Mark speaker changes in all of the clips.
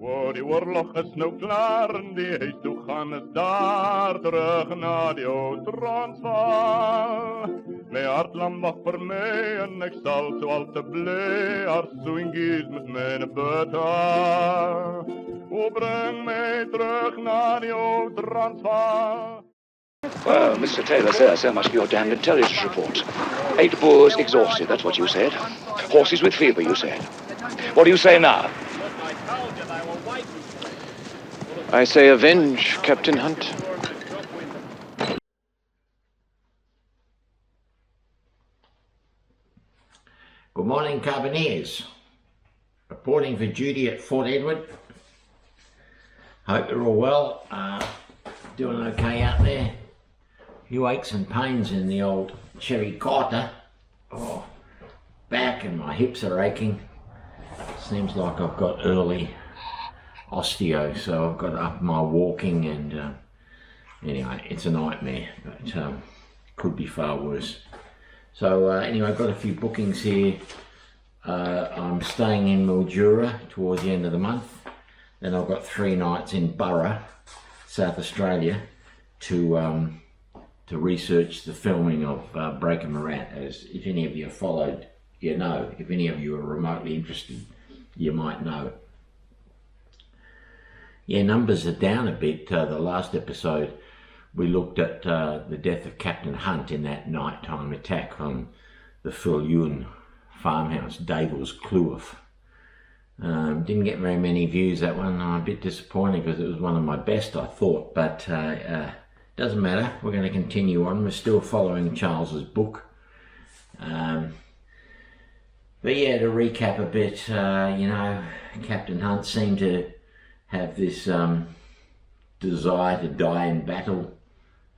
Speaker 1: Oh, die oorlog is nou klaar en die huis toe gaan is daar terug na die ou Transvaal. My hartlam wag vir my en ek sal so al te bly haar soentjies met myne betaal. O, bring my terug na die ou Transvaal.
Speaker 2: Well, Mr. Taylor, sir, so much for your damned intelligence report. 8 Boers exhausted, that's what you said. Horses with fever, you said. What do you say now?
Speaker 3: I say avenge, Captain Hunt.
Speaker 4: Good morning, Carbineers. Reporting for duty at Fort Edward. Hope you're all well. Doing okay out there. Few aches and pains in the old cherry carter. Oh, back and my hips are aching. Seems like I've got early osteo, so I've got to up my walking, and anyway, it's a nightmare, but could be far worse. So anyway, I've got a few bookings here. I'm staying in Mildura towards the end of the month. Then I've got 3 nights in Burra, South Australia, to research the filming of Breaker Morant. As if any of you have followed, you know. If any of you are remotely interested, you might know. Yeah, numbers are down a bit. The last episode we looked at the death of Captain Hunt in that nighttime attack on the Viljoen farmhouse, Davil's Kloof. Didn't get very many views, that one. I'm a bit disappointed because it was one of my best, I thought, but doesn't matter. We're going to continue on. We're still following Charles's book. But yeah, to recap a bit, you know, Captain Hunt seemed to have this desire to die in battle.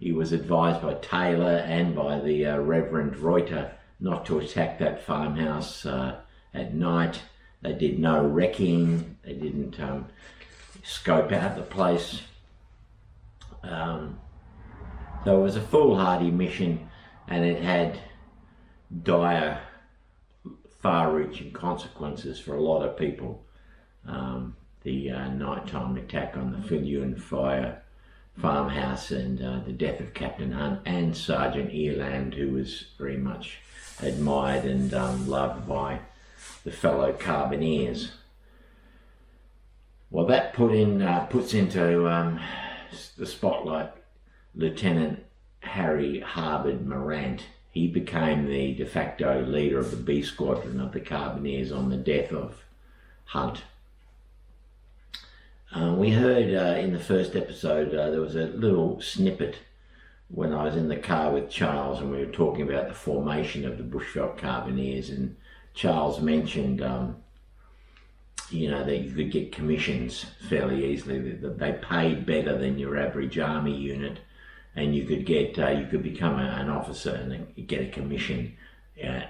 Speaker 4: He was advised by Taylor and by the Reverend Reuter not to attack that farmhouse at night. They did no wrecking. They didn't scope out the place. So it was a foolhardy mission, and it had dire, far-reaching consequences for a lot of people. The nighttime attack on the Viljoen farmhouse, and the death of Captain Hunt and Sergeant Earland, who was very much admired and loved by the fellow Carbineers. Well, that puts into the spotlight Lieutenant Harry Harvard Morant. He became the de facto leader of the B Squadron of the Carbineers on the death of Hunt. We heard in the first episode, there was a little snippet when I was in the car with Charles, and we were talking about the formation of the Bushveldt Carbineers, and Charles mentioned, you know, that you could get commissions fairly easily, that they paid better than your average army unit, and you could get, you could become an officer and get a commission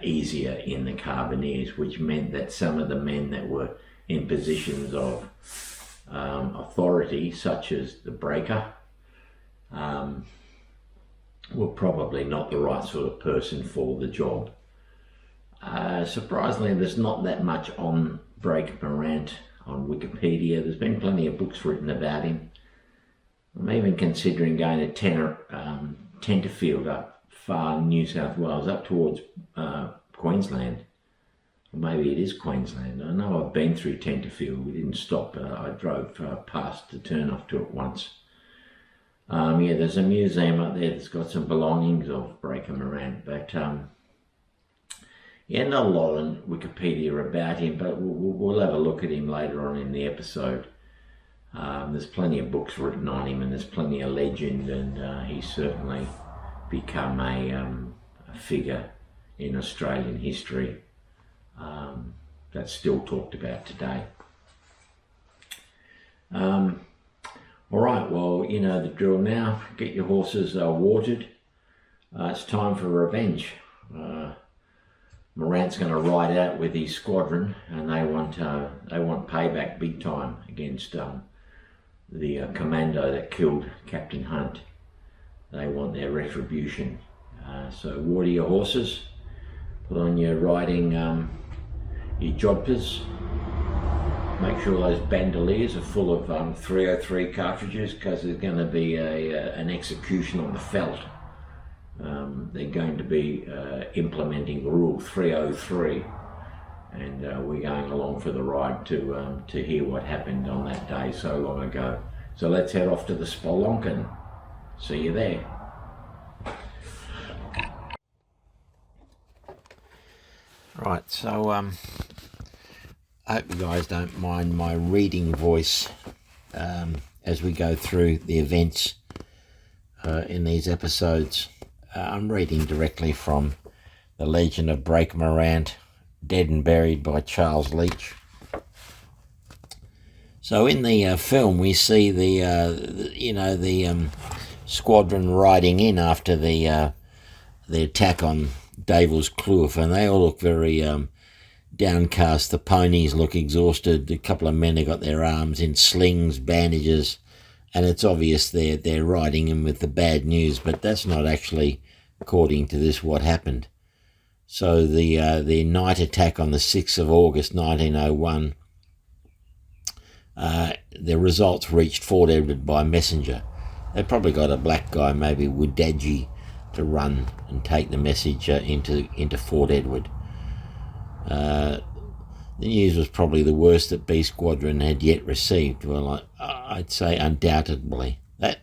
Speaker 4: easier in the Carbineers, which meant that some of the men that were in positions of authority, such as the Breaker, were probably not the right sort of person for the job. Surprisingly, there's not that much on Breaker Morant on Wikipedia. There's been plenty of books written about him. I'm even considering going to Tenterfield, up far New South Wales, up towards Queensland. Or maybe it is Queensland. I know I've been through Tenterfield. We didn't stop. I drove past to turn off to it once. Yeah, there's a museum up there that's got some belongings of Breaker Morant, but yeah, not a lot on Wikipedia about him, but we'll have a look at him later on in the episode. There's plenty of books written on him, and there's plenty of legend, and he's certainly become a figure in Australian history that's still talked about today. All right, well, you know the drill now. Get your horses watered. It's time for revenge. Morant's going to ride out with his squadron, and they want payback big time against the commando that killed Captain Hunt. They want their retribution. So water your horses, put on your riding, your jodhpurs, make sure those bandoliers are full of 303 cartridges, because there's going to be an execution on the veldt. They're going to be implementing Rule 303, and we're going along for the ride to hear what happened on that day so long ago. So let's head off to the Spelonken. See you there. Right, so I hope you guys don't mind my reading voice as we go through the events in these episodes. I'm reading directly from The Legend of Breaker Morant, Dead and Buried by Charles Leach. So in the film we see the squadron riding in after the attack on Devil's Kloof, and they all look very downcast. The ponies look exhausted. A couple of men have got their arms in slings, bandages, and it's obvious they're riding in with the bad news, but that's not actually, according to this, what happened. So the night attack on the 6th of August 1901, the results reached Fort Edward by messenger. They probably got a black guy, maybe Woodadji, to run and take the message into Fort Edward. The news was probably the worst that B Squadron had yet received. Well, I'd say undoubtedly. There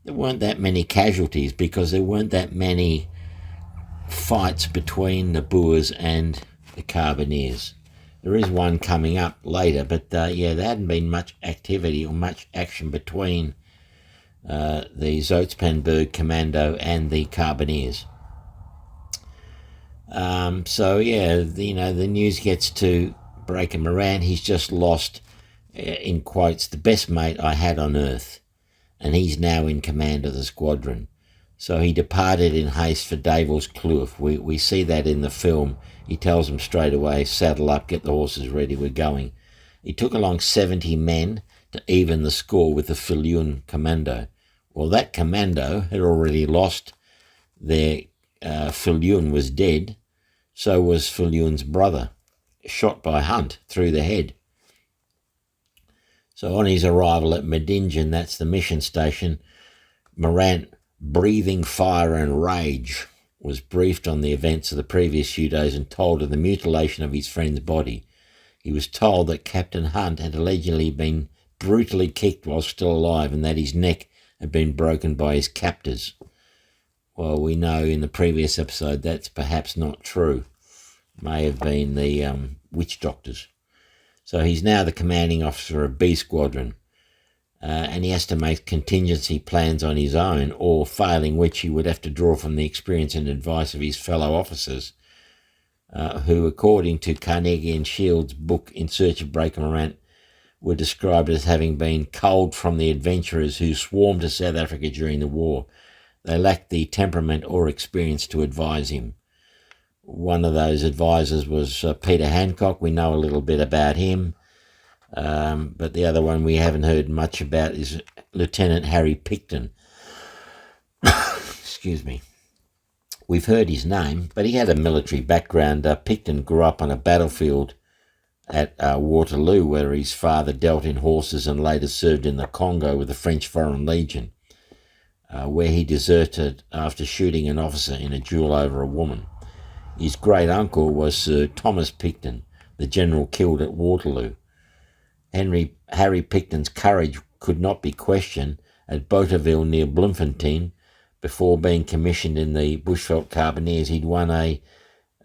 Speaker 4: weren't that many casualties because there weren't that many fights between the Boers and the Carbineers. There is one coming up later, but there hadn't been much activity or much action between the Zoutpansberg Commando and the Carbineers. The news gets to Breaker Morant. He's just lost, in quotes, the best mate I had on earth, and he's now in command of the squadron. So he departed in haste for Devil's Kloof. We see that in the film. He tells them straight away, saddle up, get the horses ready, we're going. He took along 70 men to even the score with the Viljoen commando. Well, that commando had already lost. Their Viljoen was dead. So was Viljoen's brother, shot by Hunt through the head. So on his arrival at Medingen, that's the mission station, Morant, breathing fire and rage, was briefed on the events of the previous few days and told of the mutilation of his friend's body. He was told that Captain Hunt had allegedly been brutally kicked while still alive and that his neck had been broken by his captors. Well, we know in the previous episode that's perhaps not true. May have been the witch doctors. So he's now the commanding officer of B Squadron, and he has to make contingency plans on his own, or failing which he would have to draw from the experience and advice of his fellow officers, who, according to Carnegie and Shield's book In Search of Breaker Morant, were described as having been culled from the adventurers who swarmed to South Africa during the war. They lacked the temperament or experience to advise him. One of those advisors was Peter Hancock. We know a little bit about him. But the other one we haven't heard much about is Lieutenant Harry Picton. Excuse me. We've heard his name, but he had a military background. Picton grew up on a battlefield at Waterloo, where his father dealt in horses and later served in the Congo with the French Foreign Legion, where he deserted after shooting an officer in a duel over a woman. His great-uncle was Sir Thomas Picton, the general killed at Waterloo. Harry Picton's courage could not be questioned. At Boteville near Bloemfontein, before being commissioned in the Bushveldt Carbineers, he'd won a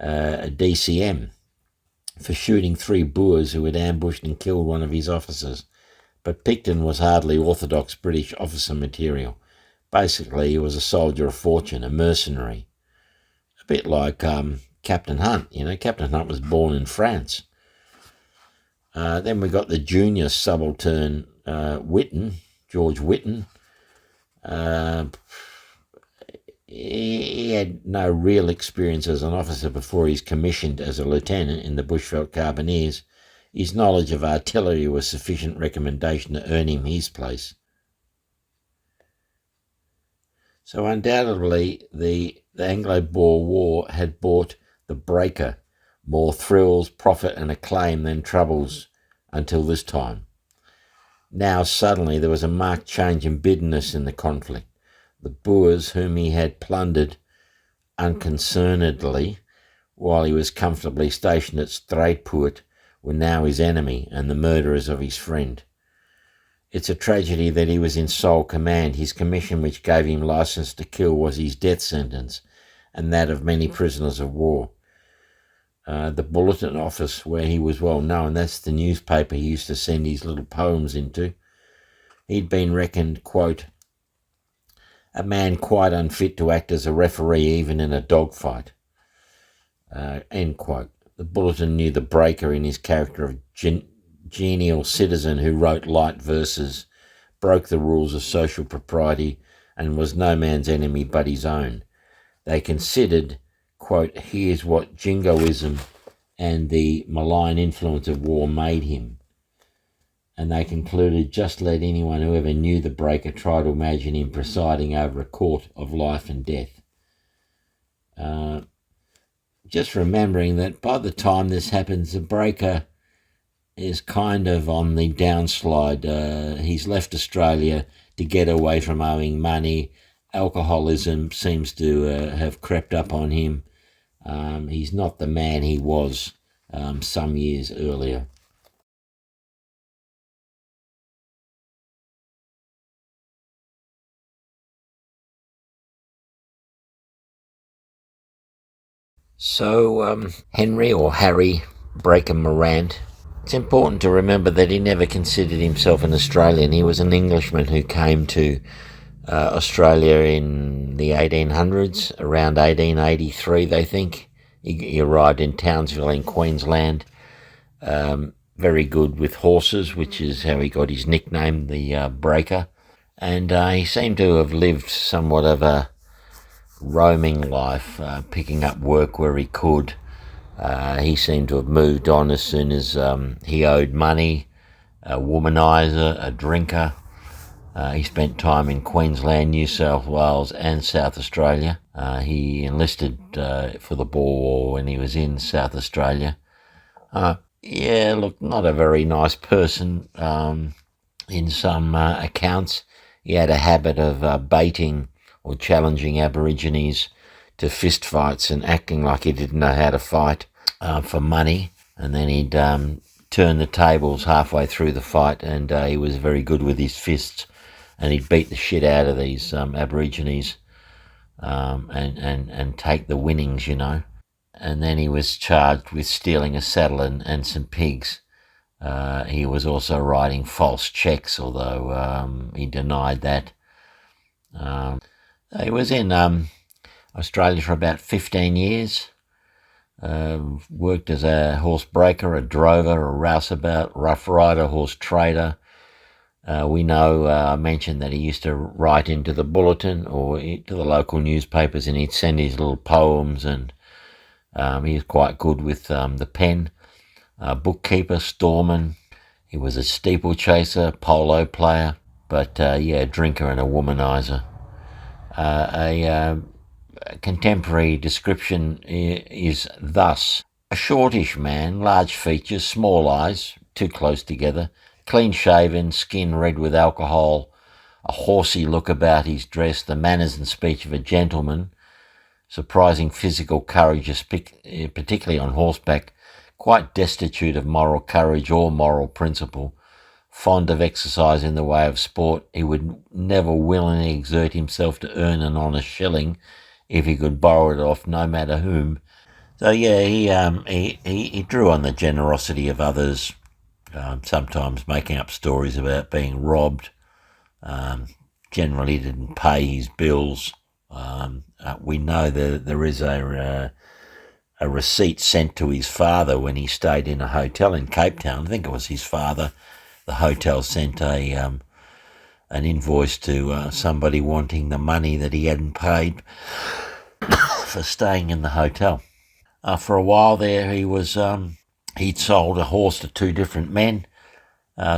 Speaker 4: DCM for shooting 3 Boers who had ambushed and killed one of his officers. But Picton was hardly orthodox British officer material. Basically, he was a soldier of fortune, a mercenary. A bit like Captain Hunt. Captain Hunt was born in France. Then we got the junior subaltern George Whitten. He had no real experience as an officer before he's commissioned as a lieutenant in the Bushveldt Carbineers. His knowledge of artillery was sufficient recommendation to earn him his place. So undoubtedly the Anglo-Boer War had brought the Breaker more thrills, profit and acclaim than troubles until this time. Now suddenly there was a marked change in bitterness in the conflict. The Boers, whom he had plundered unconcernedly while he was comfortably stationed at Strijdpoort, were now his enemy and the murderers of his friend. It's a tragedy that he was in sole command. His commission, which gave him license to kill, was his death sentence, and that of many prisoners of war. The Bulletin office, where he was well known, that's the newspaper he used to send his little poems into. He'd been reckoned, quote, a man quite unfit to act as a referee even in a dogfight, end quote. The Bulletin knew the breaker in his character of genial citizen who wrote light verses, broke the rules of social propriety, and was no man's enemy but his own. They considered, quote, here's what jingoism and the malign influence of war made him. And they concluded, just let anyone who ever knew the breaker try to imagine him presiding over a court of life and death. Just remembering that by the time this happens, the breaker is kind of on the downslide. He's left Australia to get away from owing money. Alcoholism seems to have crept up on him. He's not the man he was some years earlier. So Henry, or Harry, Breaker Morant, it's important to remember that he never considered himself an Australian. He was an Englishman who came to Australia in the 1800s, around 1883, they think. He arrived in Townsville in Queensland, very good with horses, which is how he got his nickname, the Breaker. And he seemed to have lived somewhat of a roaming life, picking up work where he could. He seemed to have moved on as soon as he owed money, a womanizer, a drinker. He spent time in Queensland, New South Wales and South Australia. He enlisted for the Boer War when he was in South Australia. Not a very nice person in some accounts. He had a habit of baiting or challenging Aborigines to fist fights and acting like he didn't know how to fight for money. And then he'd turn the tables halfway through the fight, and he was very good with his fists, and he'd beat the shit out of these Aborigines and take the winnings, you know. And then he was charged with stealing a saddle and some pigs. He was also writing false cheques, although he denied that. He was in Australia for about 15 years. Worked as a horse breaker, a drover, a rouseabout, rough rider, horse trader. We know, I mentioned that he used to write into the Bulletin or to the local newspapers, and he'd send his little poems, and he was quite good with the pen. Bookkeeper, storeman. He was a steeplechaser, polo player, but a drinker and a womanizer. A contemporary description is thus: a shortish man, large features, small eyes, too close together, clean-shaven, skin red with alcohol, a horsey look about his dress, the manners and speech of a gentleman, surprising physical courage, particularly on horseback, quite destitute of moral courage or moral principle, fond of exercise in the way of sport. He would never willingly exert himself to earn an honest shilling if he could borrow it off no matter whom. So he drew on the generosity of others, sometimes making up stories about being robbed. Generally didn't pay his bills. We know that there is a receipt sent to his father when he stayed in a hotel in Cape Town. I think it was his father. The hotel sent an invoice to somebody wanting the money that he hadn't paid for staying in the hotel. For a while there, he'd sold a horse to two different men,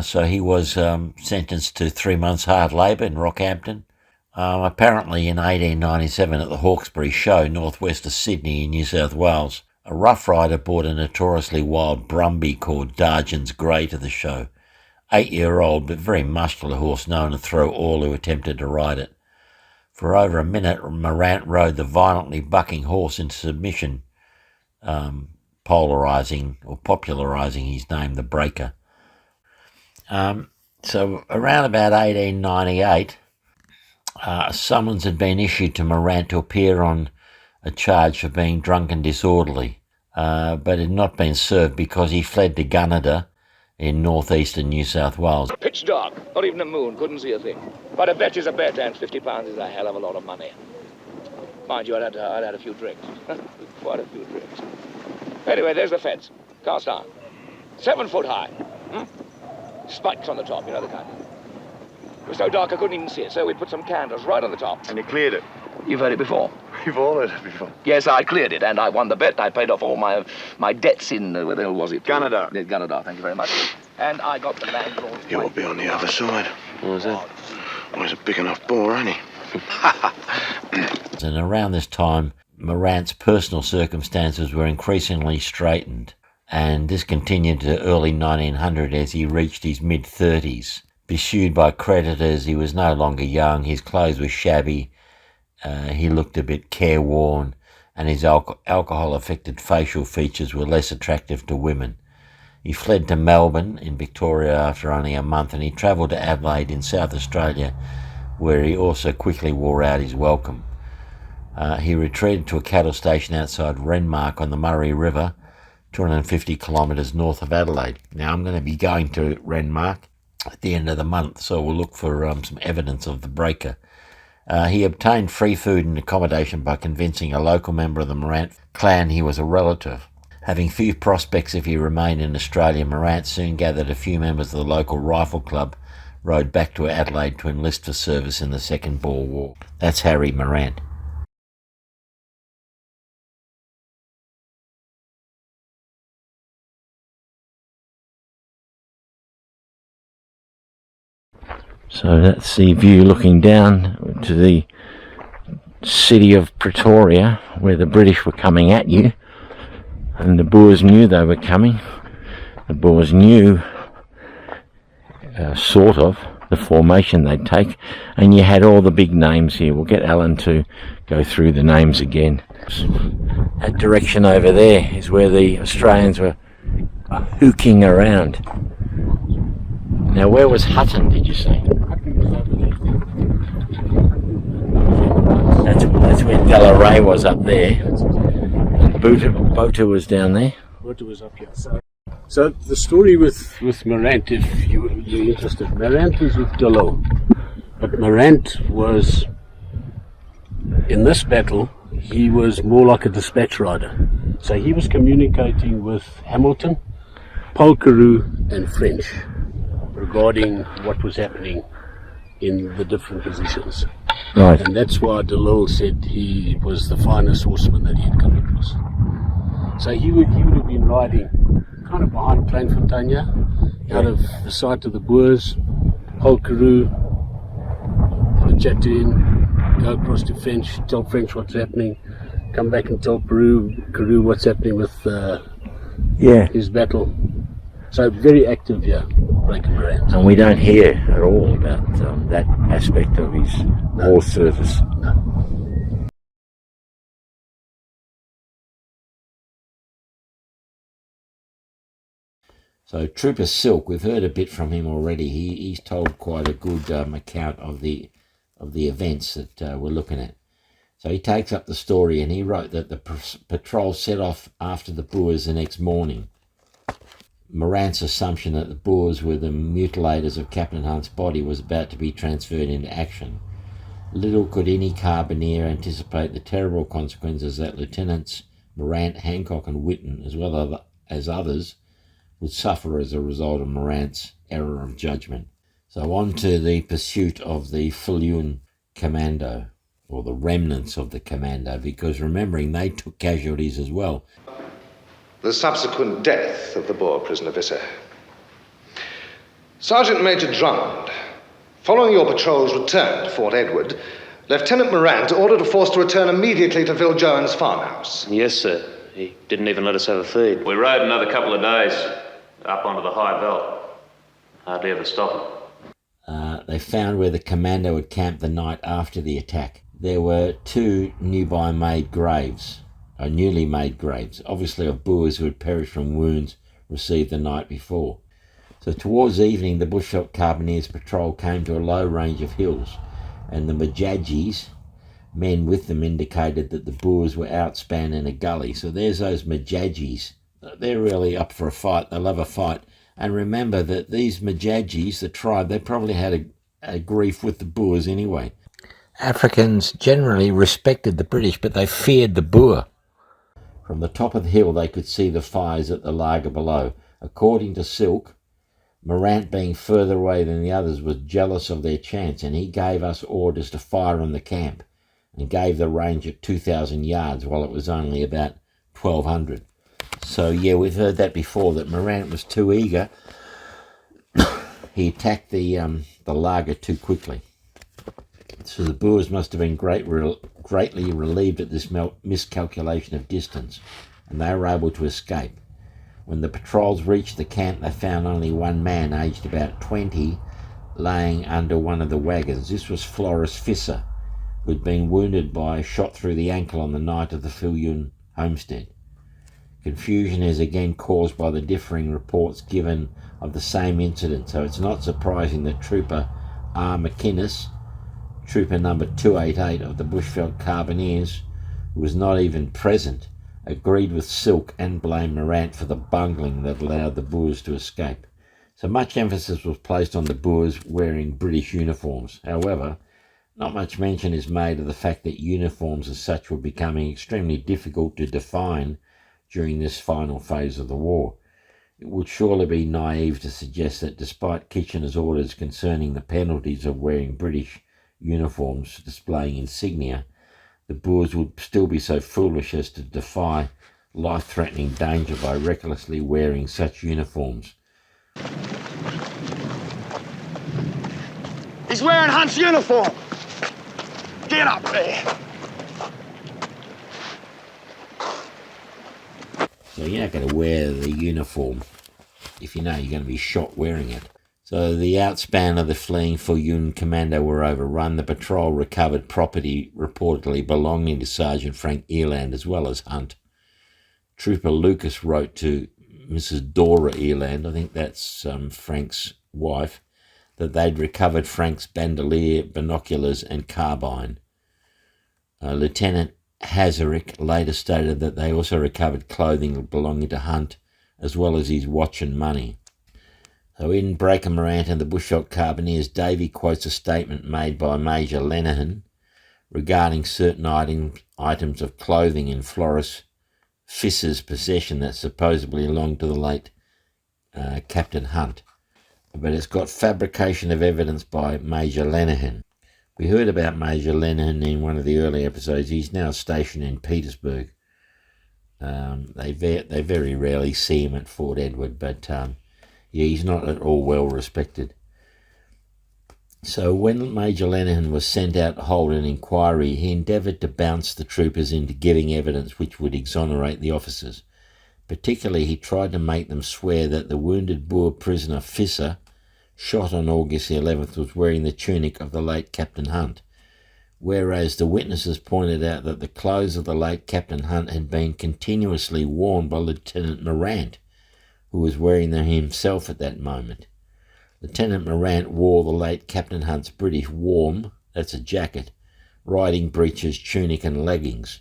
Speaker 4: so he was sentenced to 3 months hard labour in Rockhampton. Apparently in 1897 at the Hawkesbury Show, northwest of Sydney in New South Wales,
Speaker 5: A Rough Rider brought a notoriously wild Brumby called Darjan's Grey to the show. 8-year-old but very muscular horse known to throw all who attempted to ride it. For over a minute, Morant rode the violently bucking horse into submission, popularising his name, the Breaker. So around about 1898, a summons had been issued to Morant to appear on a charge for being drunk and disorderly, but it had not been served because he fled to Gunnedah in northeastern New South Wales.
Speaker 2: Pitch dark, not even a moon, couldn't see a thing. But a bet is a bet, and £50 is a hell of a lot of money. Mind you, I'd had a few drinks. Quite a few drinks. Anyway, there's the fence. Cast iron. 7 foot high. Spikes on the top, you know the kind. It was so dark I couldn't even see it, so we put some candles right on the top.
Speaker 1: And you cleared it.
Speaker 2: You've heard it before?
Speaker 1: We've all heard it before.
Speaker 2: Yes, I cleared it, and I won the bet. I paid off all my debts in, where the hell was it?
Speaker 1: Gunnedah.
Speaker 2: Yeah, Gunnedah, thank you very much. And I got the land drawn.
Speaker 6: You'll be on the other side. What was that? Well, he's a big enough boar, ain't he?
Speaker 5: And around this time, Morant's personal circumstances were increasingly straitened, and this continued to early 1900 as he reached his mid-30s. Pursued by creditors, he was no longer young, his clothes were shabby, he looked a bit careworn, and his alcohol-affected facial features were less attractive to women. He fled to Melbourne in Victoria after only a month, and he travelled to Adelaide in South Australia, where he also quickly wore out his welcome. He retreated to a cattle station outside Renmark on the Murray River, 250 kilometres north of Adelaide. Now, I'm going to be going to Renmark at the end of the month, so we'll look for some evidence of the Breaker. He obtained free food and accommodation by convincing a local member of the Morant clan he was a relative. Having few prospects if he remained in Australia, Morant soon gathered a few members of the local rifle club, rode back to Adelaide to enlist for service in the Second Boer War. That's Harry Morant. So that's the view looking down to the city of Pretoria, where the British were coming at you, and the Boers knew they were coming. The Boers knew sort of the formation they'd take, and you had all the big names here. We'll get Alan to go through the names again. That direction over there is where the Australians were hooking around. Now, where was Hutton, did you say? That's where Delaray was up there. And Bota was down there.
Speaker 7: Bota was up here. So the story with Morant, if you're interested, Morant was with Delo. But Morant was, in this battle, he was more like a dispatch rider. So he was communicating with Hamilton, Polkaroo and French regarding what was happening in the different positions.
Speaker 5: Right.
Speaker 7: And that's why DeLille said he was the finest horseman that he had come across. So he would have been riding kind of behind Kleinfontein, out of the sight of the Boers, Polkaroo, have a chat to him, go across to French, tell French what's happening, come back and tell Karoo what's happening with his battle. So very active, breaking Morant.
Speaker 5: And we don't hear at all about that aspect of his horse service.
Speaker 7: No.
Speaker 5: So Trooper Silk, we've heard a bit from him already. He's told quite a good account of the events that we're looking at. So he takes up the story, and he wrote that the patrol set off after the Boers the next morning. Morant's assumption that the Boers were the mutilators of Captain Hunt's body was about to be transferred into action. Little could any Carbineer anticipate the terrible consequences that Lieutenants Morant, Hancock and Whitten, as well as others, would suffer as a result of Morant's error of judgment. So on to the pursuit of the Viljoen Commando, or the remnants of the Commando, because remembering they took casualties as well.
Speaker 8: The subsequent death of the Boer prisoner Visser. Sergeant Major Drummond, following your patrol's return to Fort Edward, Lieutenant Morant ordered a force to return immediately to Viljoen's farmhouse.
Speaker 6: Yes, sir.
Speaker 9: He didn't even let us have a feed.
Speaker 10: We rode another couple of days up onto the high veldt. Hardly ever stopping.
Speaker 5: They found where the commando had camped the night after the attack. There were 2 newly made graves, obviously of Boers who had perished from wounds received the night before. So towards evening, the Bushveldt Carbineers patrol came to a low range of hills, and the Majajis, men with them, indicated that the Boers were outspanned in a gully. So there's those Majajis. They're really up for a fight. They love a fight. And remember that these Majajis, the tribe, they probably had a grief with the Boers anyway. Africans generally respected the British, but they feared the Boer. From the top of the hill, they could see the fires at the lager below. According to Silk, Morant, being further away than the others, was jealous of their chance, and he gave us orders to fire on the camp and gave the range at 2,000 yards while it was only about 1,200. So, yeah, we've heard that before, that Morant was too eager. He attacked the lager too quickly. So the Boers must have been greatly relieved at this miscalculation of distance, and they were able to escape. When the patrols reached the camp, they found only one man, aged about 20, laying under one of the wagons. This was Floris Visser, who had been wounded by a shot through the ankle on the night of the Viljoen homestead. Confusion is again caused by the differing reports given of the same incident, so it's not surprising that Trooper R. McInnes, Trooper number 288 of the Bushveldt Carbineers, who was not even present, agreed with Silk and blamed Morant for the bungling that allowed the Boers to escape. So much emphasis was placed on the Boers wearing British uniforms. However, not much mention is made of the fact that uniforms as such were becoming extremely difficult to define during this final phase of the war. It would surely be naive to suggest that despite Kitchener's orders concerning the penalties of wearing British uniforms displaying insignia, the Boers would still be so foolish as to defy life-threatening danger by recklessly wearing such uniforms.
Speaker 6: He's wearing Hunt's uniform. Get up there.
Speaker 5: So you're not going to wear the uniform if you know you're going to be shot wearing it. So the outspan of the fleeing Viljoen commando were overrun. The patrol recovered property reportedly belonging to Sergeant Frank Eland as well as Hunt. Trooper Lucas wrote to Mrs. Dora Eland, I think that's Frank's wife, that they'd recovered Frank's bandolier, binoculars and carbine. Lieutenant Hazarick later stated that they also recovered clothing belonging to Hunt as well as his watch and money. So in Breaker Morant and the Bushveldt Carbineers, Davy quotes a statement made by Major Lenihan regarding certain items of clothing in Floris Visser's possession that supposedly belonged to the late Captain Hunt. But it's got fabrication of evidence by Major Lenihan. We heard about Major Lenihan in one of the early episodes. He's now stationed in Petersburg. They very rarely see him at Fort Edward, but yeah, he's not at all well respected. So when Major Lenihan was sent out to hold an inquiry, he endeavoured to bounce the troopers into giving evidence which would exonerate the officers. Particularly, he tried to make them swear that the wounded Boer prisoner Visser, shot on August the 11th, was wearing the tunic of the late Captain Hunt, whereas the witnesses pointed out that the clothes of the late Captain Hunt had been continuously worn by Lieutenant Morant, who was wearing them himself at that moment. Lieutenant Morant wore the late Captain Hunt's British warm, that's a jacket, riding breeches, tunic and leggings.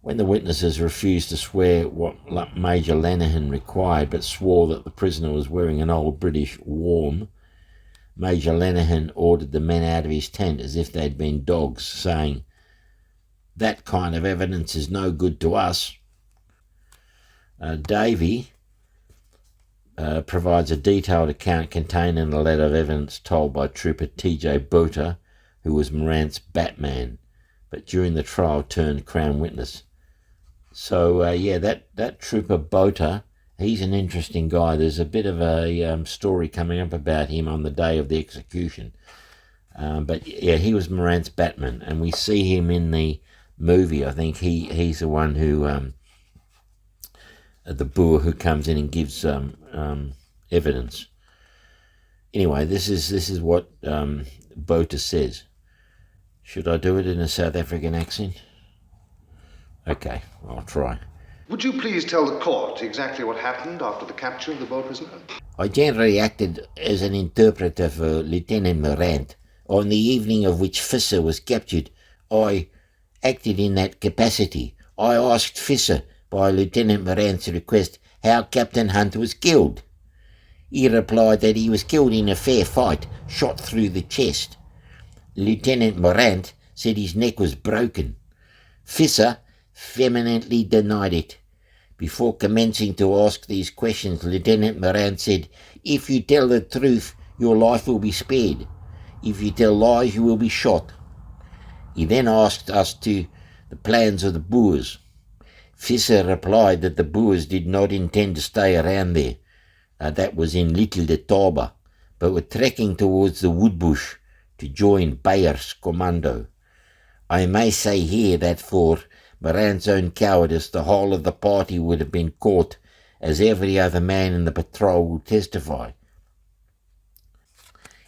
Speaker 5: When the witnesses refused to swear what Major Lenihan required, but swore that the prisoner was wearing an old British warm, Major Lenihan ordered the men out of his tent as if they'd been dogs, saying, "That kind of evidence is no good to us." Davy provides a detailed account contained in a letter of evidence told by Trooper T.J. Botha, who was Morant's Batman, but during the trial turned Crown witness. So, yeah, that Trooper Botha, he's an interesting guy. There's a bit of a story coming up about him on the day of the execution. But, yeah, he was Morant's Batman, and we see him in the movie. I think he's the one who the Boer who comes in and gives evidence. Anyway, this is what Botha says. Should I do it in a South African accent? Okay, I'll try.
Speaker 8: Would you please tell the court exactly what happened after the capture of the Boer prisoner?
Speaker 5: I generally acted as an interpreter for Lieutenant Morant. On the evening of which Visser was captured, I acted in that capacity. I asked Visser, by Lieutenant Morant's request, how Captain Hunt was killed. He replied that he was killed in a fair fight, shot through the chest. Lieutenant Morant said his neck was broken. Visser vehemently denied it. Before commencing to ask these questions, Lieutenant Morant said, "If you tell the truth, your life will be spared. If you tell lies, you will be shot." He then asked us the plans of the Boers. Visser replied that the Boers did not intend to stay around there. That was in Little de Taba, but were trekking towards the Woodbush to join Beyer's commando. I may say here that for Morant's own cowardice, the whole of the party would have been caught, as every other man in the patrol will testify.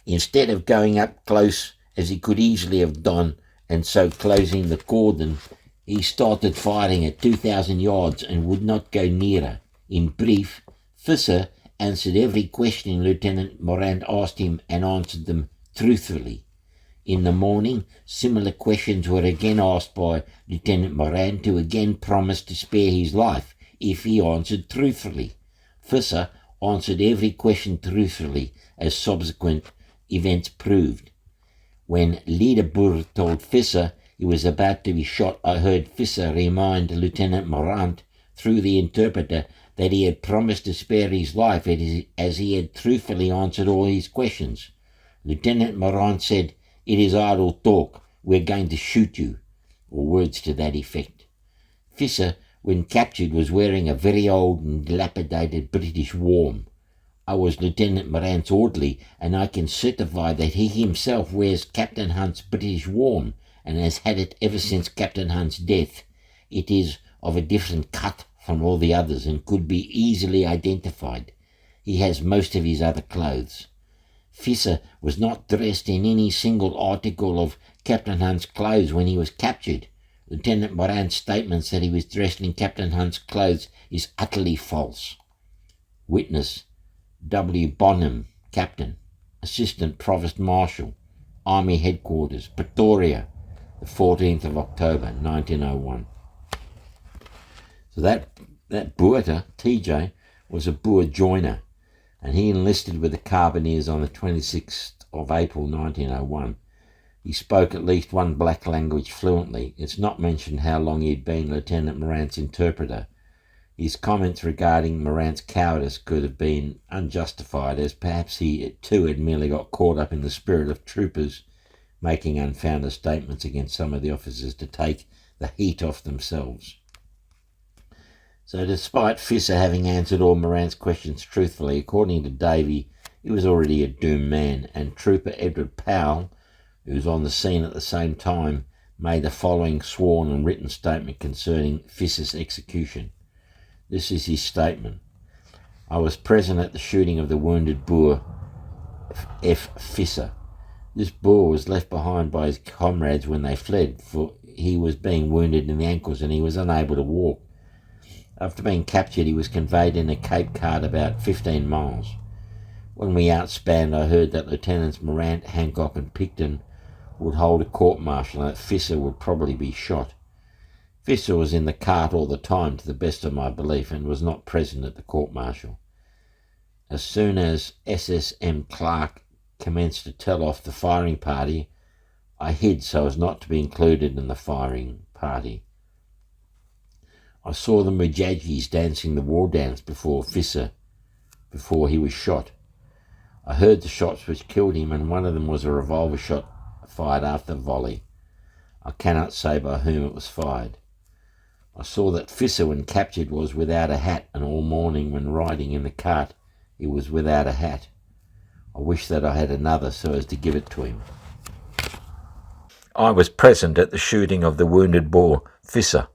Speaker 5: Instead of going up close, as he could easily have done, and so closing the cordon, he started firing at 2,000 yards and would not go nearer. In brief, Visser answered every question Lieutenant Morant asked him and answered them truthfully. In the morning, similar questions were again asked by Lieutenant Morant, who again promised to spare his life if he answered truthfully. Visser answered every question truthfully, as subsequent events proved. When Liederboer told Visser he was about to be shot, I heard Visser remind Lieutenant Morant through the interpreter that he had promised to spare his life as he had truthfully answered all his questions. Lieutenant Morant said, "It is idle talk, we're going to shoot you," or words to that effect. Visser, when captured, was wearing a very old and dilapidated British warm. I was Lieutenant Morant's orderly, and I can certify that he himself wears Captain Hunt's British warm, and has had it ever since Captain Hunt's death. It is of a different cut from all the others, and could be easily identified. He has most of his other clothes. Visser was not dressed in any single article of Captain Hunt's clothes when he was captured. Lieutenant Morant's statements that he was dressed in Captain Hunt's clothes is utterly false. Witness W. Bonham, Captain, Assistant Provost Marshal, Army Headquarters, Pretoria, the 14th of October, 1901. So that Botha, TJ, was a Boer joiner, and he enlisted with the Carbineers on the 26th of April 1901. He spoke at least one black language fluently. It's not mentioned how long he had been Lieutenant Morant's interpreter. His comments regarding Morant's cowardice could have been unjustified, as perhaps he too had merely got caught up in the spirit of troopers making unfounded statements against some of the officers to take the heat off themselves. So despite Visser having answered all Morant's questions truthfully, according to Davy, he was already a doomed man, and Trooper Edward Powell, who was on the scene at the same time, made the following sworn and written statement concerning Visser's execution. This is his statement. I was present at the shooting of the wounded Boer F. Visser. This Boer was left behind by his comrades when they fled, for he was being wounded in the ankles and he was unable to walk. After being captured, he was conveyed in a Cape cart about 15 miles. When we outspanned, I heard that Lieutenants Morant, Hancock and Picton would hold a court-martial and that Visser would probably be shot. Visser was in the cart all the time, to the best of my belief, and was not present at the court-martial. As soon as SSM Clark commenced to tell off the firing party, I hid so as not to be included in the firing party. I saw the Mujahideen dancing the war dance before Visser, before he was shot. I heard the shots which killed him, and one of them was a revolver shot fired after the volley. I cannot say by whom it was fired. I saw that Visser, when captured, was without a hat, and all morning when riding in the cart he was without a hat. I wish that I had another so as to give it to him. I was present at the shooting of the wounded Boer, Visser.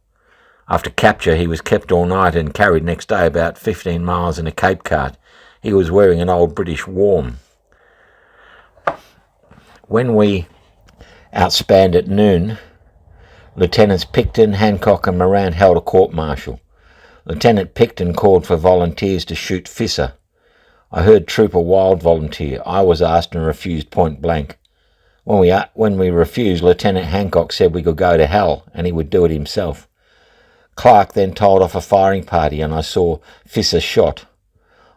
Speaker 5: After capture, he was kept all night and carried next day about 15 miles in a Cape cart. He was wearing an old British warm. When we outspanned at noon, Lieutenants Picton, Hancock and Morant held a court-martial. Lieutenant Picton called for volunteers to shoot Visser. I heard Trooper Wild volunteer. I was asked and refused point blank. When we refused, Lieutenant Hancock said we could go to hell and he would do it himself. Clark then told off a firing party and I saw Visser shot.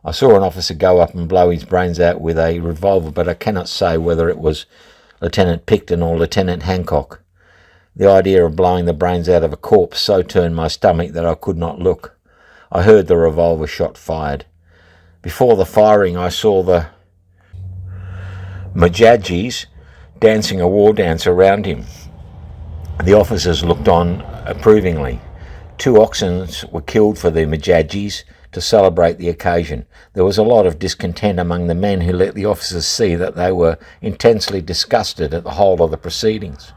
Speaker 5: I saw an officer go up and blow his brains out with a revolver, but I cannot say whether it was Lieutenant Picton or Lieutenant Hancock. The idea of blowing the brains out of a corpse so turned my stomach that I could not look. I heard the revolver shot fired. Before the firing, I saw the Mujahideen dancing a war dance around him. The officers looked on approvingly. 2 oxen were killed for the Mujahideen to celebrate the occasion. There was a lot of discontent among the men who let the officers see that they were intensely disgusted at the whole of the proceedings.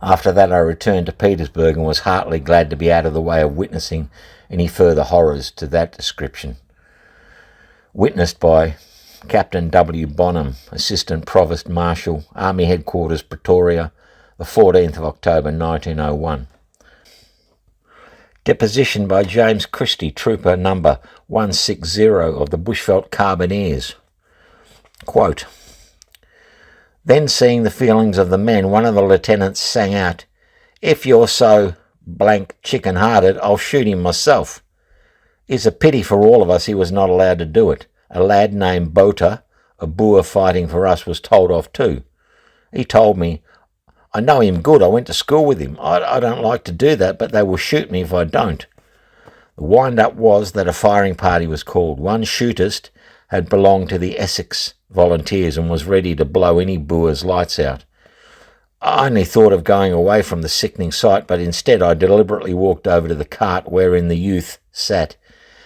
Speaker 5: After that I returned to Petersburg and was heartily glad to be out of the way of witnessing any further horrors to that description. Witnessed by Captain W. Bonham, Assistant Provost Marshal, Army Headquarters, Pretoria, the 14th of October 1901. Deposition by James Christie, Trooper number 160 of the Bushveldt Carbineers. Quote, Then seeing the feelings of the men, one of the lieutenants sang out, "If you're so blank chicken-hearted, I'll shoot him myself." It's a pity for all of us he was not allowed to do it. A lad named Botha, a Boer fighting for us, was told off too. He told me, "I know him good, I went to school with him. I don't like to do that, but they will shoot me if I don't." The wind-up was that a firing party was called. One shootist had belonged to the Essex Volunteers and was ready to blow any Boer's lights out. I only thought of going away from the sickening sight, but instead I deliberately walked over to the cart wherein the youth sat,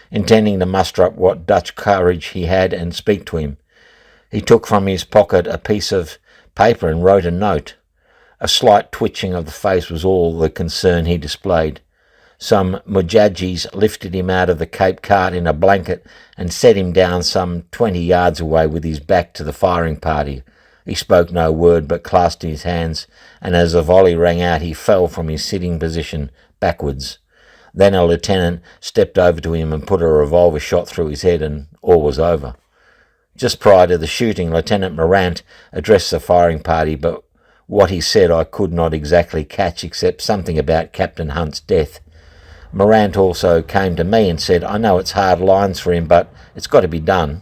Speaker 5: intending to muster up what Dutch courage he had and speak to him. He took from his pocket a piece of paper and wrote a note. A slight twitching of the face was all the concern he displayed. Some Mujahideen lifted him out of the Cape cart in a blanket and set him down some 20 yards away with his back to the firing party. He spoke no word but clasped his hands, and as a volley rang out he fell from his sitting position backwards. Then a lieutenant stepped over to him and put a revolver shot through his head, and all was over. Just prior to the shooting, Lieutenant Morant addressed the firing party, but what he said I could not exactly catch, except something about Captain Hunt's death. Morant also came to me and said, "I know it's hard lines for him, but it's got to be done.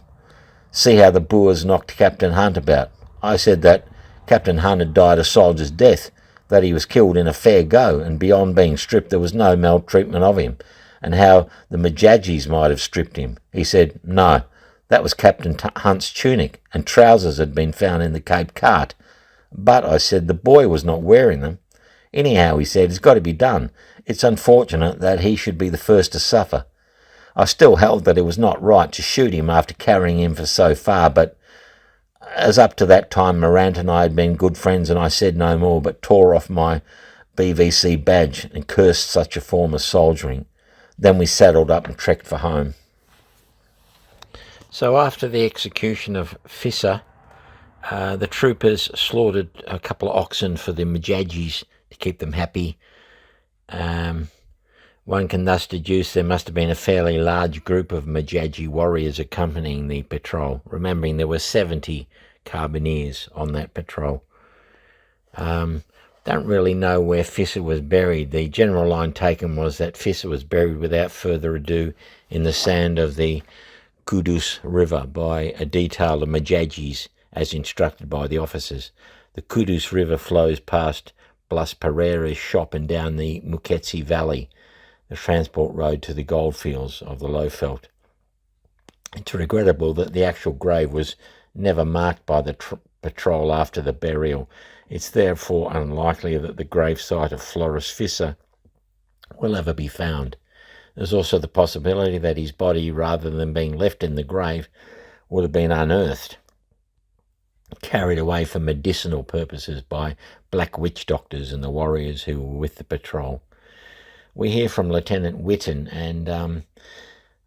Speaker 5: See how the Boers knocked Captain Hunt about." I said that Captain Hunt had died a soldier's death, that he was killed in a fair go, and beyond being stripped there was no maltreatment of him, and how the Mujahideen might have stripped him. He said, "No, that was Captain Hunt's tunic, and trousers had been found in the Cape cart. But," I said, "the boy was not wearing them. Anyhow," he said, "it's got to be done. It's unfortunate that he should be the first to suffer." I still held that it was not right to shoot him after carrying him for so far, but as up to that time Morant and I had been good friends, and I said no more, but tore off my BVC badge and cursed such a form of soldiering. Then we saddled up and trekked for home. So after the execution of Visser, the troopers slaughtered a couple of oxen for the Mujahideen to keep them happy. One can thus deduce there must have been a fairly large group of Mujahideen warriors accompanying the patrol, remembering there were 70 Carbineers on that patrol. Don't really know where Visser was buried. The general line taken was that Visser was buried without further ado in the sand of the Kudus River by a detail of Mujahideen as instructed by the officers. The Kudus River flows past Blas Pereira's shop and down the Muketsi Valley, the transport road to the goldfields of the Lowveld. It's regrettable that the actual grave was never marked by the patrol after the burial. It's therefore unlikely that the gravesite of Floris Visser will ever be found. There's also the possibility that his body, rather than being left in the grave, would have been unearthed, carried away for medicinal purposes by black witch doctors and the warriors who were with the patrol. we hear from Lieutenant Witten, and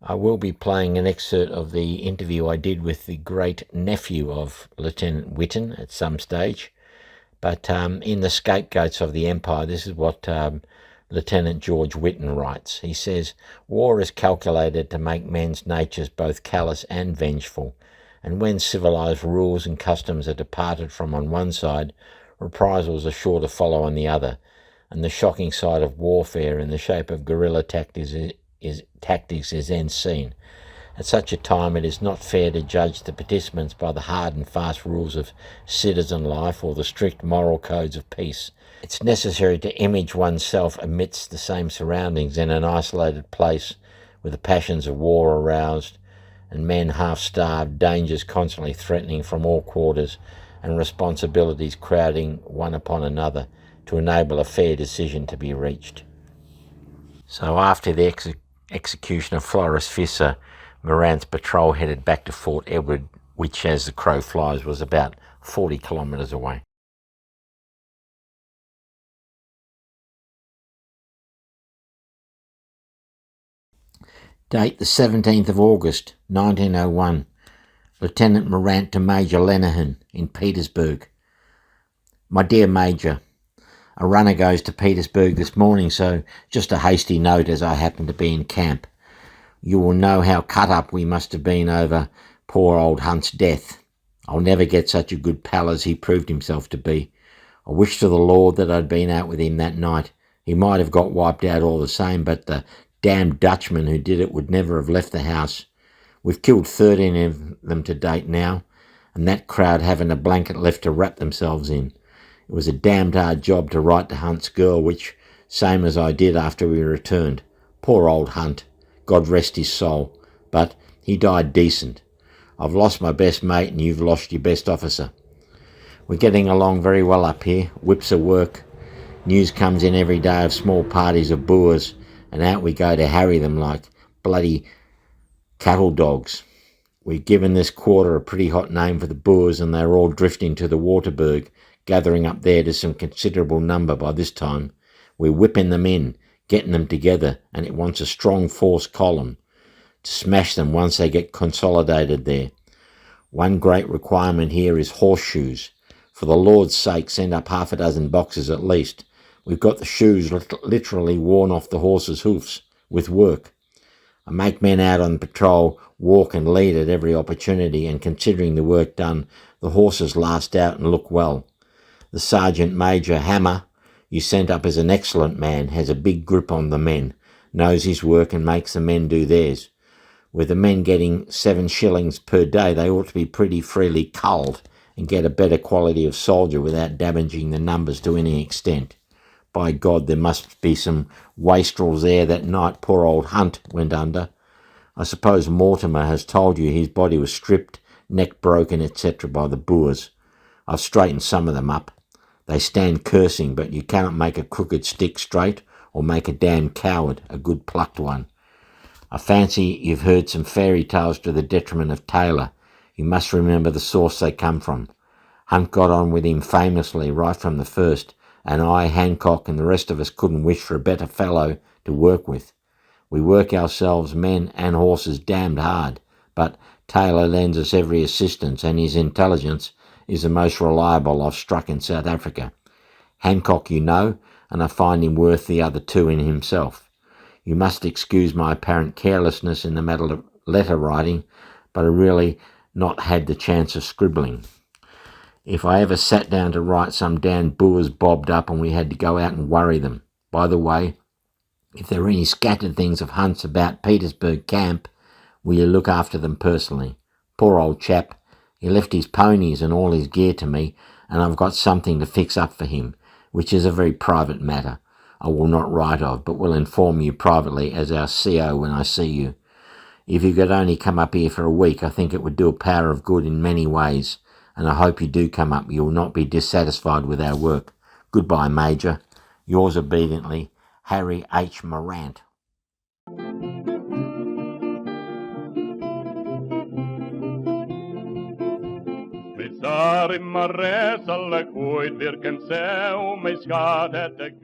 Speaker 5: I will be playing an excerpt of the interview I did with the great nephew of Lieutenant Witten at some stage. But in The Scapegoats of the Empire, this is what Lieutenant George Witten writes. He says, "War is calculated to make men's natures both callous and vengeful, and when civilized rules and customs are departed from on one side, reprisals are sure to follow on the other, and the shocking side of warfare in the shape of guerrilla tactics is then seen. At such a time it is not fair to judge the participants by the hard and fast rules of citizen life or the strict moral codes of peace. It's necessary to image oneself amidst the same surroundings in an isolated place, with the passions of war aroused, and men half-starved, dangers constantly threatening from all quarters, and responsibilities crowding one upon another, to enable a fair decision to be reached." So after the execution of Florist Visser, Morant's patrol headed back to Fort Edward, which, as the crow flies, was about 40 kilometres away. Date the 17th of August, 1901. Lieutenant Morant to Major Lenihan in Petersburg. "My dear Major, a runner goes to Petersburg this morning, so just a hasty note as I happen to be in camp. You will know how cut up we must have been over poor old Hunt's death. I'll never get such a good pal as he proved himself to be. I wish to the Lord that I'd been out with him that night. He might have got wiped out all the same, but the damned Dutchman who did it would never have left the house. We've killed 13 of them to date now, and that crowd haven't a blanket left to wrap themselves in. It was a damned hard job to write to Hunt's girl, which same as I did after we returned. Poor old Hunt. God rest his soul, but he died decent. I've lost my best mate and you've lost your best officer. We're getting along very well up here. Whips at work. News comes in every day of small parties of Boers, and out we go to harry them like bloody cattle dogs. We've given this quarter a pretty hot name for the Boers, and they're all drifting to the Waterberg, gathering up there to some considerable number by this time. We're whipping them in, getting them together, and it wants a strong force column to smash them once they get consolidated there. One great requirement here is horseshoes. For the Lord's sake, send up half a dozen boxes at least. We've got the shoes literally worn off the horses' hoofs with work. I make men out on patrol walk and lead at every opportunity, and considering the work done, the horses last out and look well. The Sergeant Major Hammer, you sent up as an excellent man, has a big grip on the men, knows his work and makes the men do theirs. With the men getting 7 shillings per day, they ought to be pretty freely culled and get a better quality of soldier without damaging the numbers to any extent. By God, there must be some wastrels there that night poor old Hunt went under. I suppose Mortimer has told you his body was stripped, neck broken, etc. by the Boers. I've straightened some of them up. They stand cursing, but you cannot make a crooked stick straight or make a damn coward a good plucked one. I fancy you've heard some fairy tales to the detriment of Taylor. You must remember the source they come from. Hunt got on with him famously right from the first, and I, Hancock, and the rest of us couldn't wish for a better fellow to work with. We work ourselves, men and horses, damned hard, but Taylor lends us every assistance, and his intelligence is the most reliable I've struck in South Africa. Hancock you know, and I find him worth the other 2 in himself. You must excuse my apparent carelessness in the matter of letter writing, but I really not had the chance of scribbling. If I ever sat down to write, some damned Boers bobbed up and we had to go out and worry them. By the way, if there are any scattered things of Hunt's about Petersburg camp, will you look after them personally? Poor old chap, he left his ponies and all his gear to me, and I've got something to fix up for him, which is a very private matter I will not write of, but will inform you privately as our CO when I see you. If you could only come up here for a week, I think it would do a power of good in many ways, and I hope you do come up. You will not be dissatisfied with our work. Goodbye, Major. Yours obediently, Harry H. Morant.
Speaker 1: Visser in my race, alle gooit weer kan sê, my schade het ek